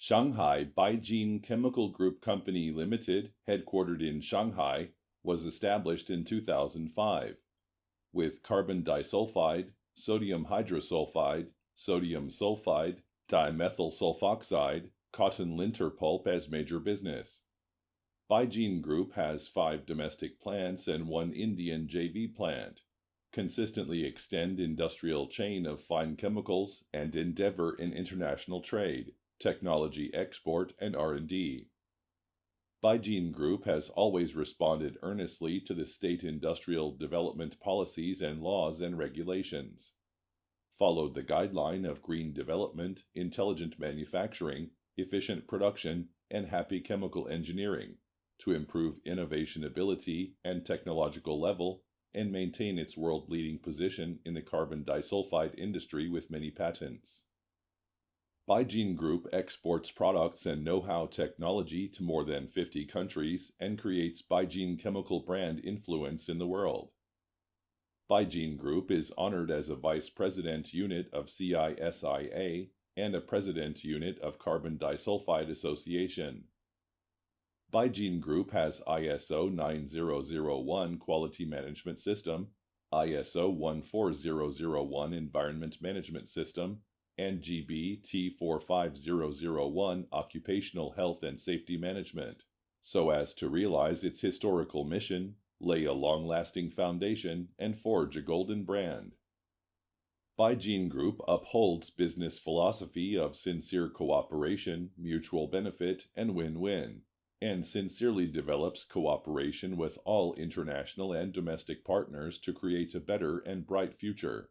Shanghai Baijin Chemical Group Company Limited, headquartered in Shanghai, was established in 2005, with carbon disulfide, sodium hydrosulfide, sodium sulfide, dimethyl sulfoxide, cotton linter pulp as major business. Baijin Group has 5 domestic plants and 1 Indian JV plant, consistently extend industrial chain of fine chemicals and endeavor in international trade, technology export, and R&D. Baijin Group has always responded earnestly to the state industrial development policies and laws and regulations, followed the guideline of green development, intelligent manufacturing, efficient production, and happy chemical engineering to improve innovation ability and technological level and maintain its world-leading position in the carbon disulfide industry with many patents. Baijin Group exports products and know-how technology to more than 50 countries and creates Baijin chemical brand influence in the world. Baijin Group is honored as a Vice President Unit of CISIA and a President Unit of Carbon Disulfide Association. Baijin Group has ISO 9001 Quality Management System, ISO 14001 Environment Management System, and GB T45001 Occupational Health and Safety Management, so as to realize its historical mission, lay a long-lasting foundation, and forge a golden brand. Baijin Group upholds business philosophy of sincere cooperation, mutual benefit, and win-win, and sincerely develops cooperation with all international and domestic partners to create a better and bright future.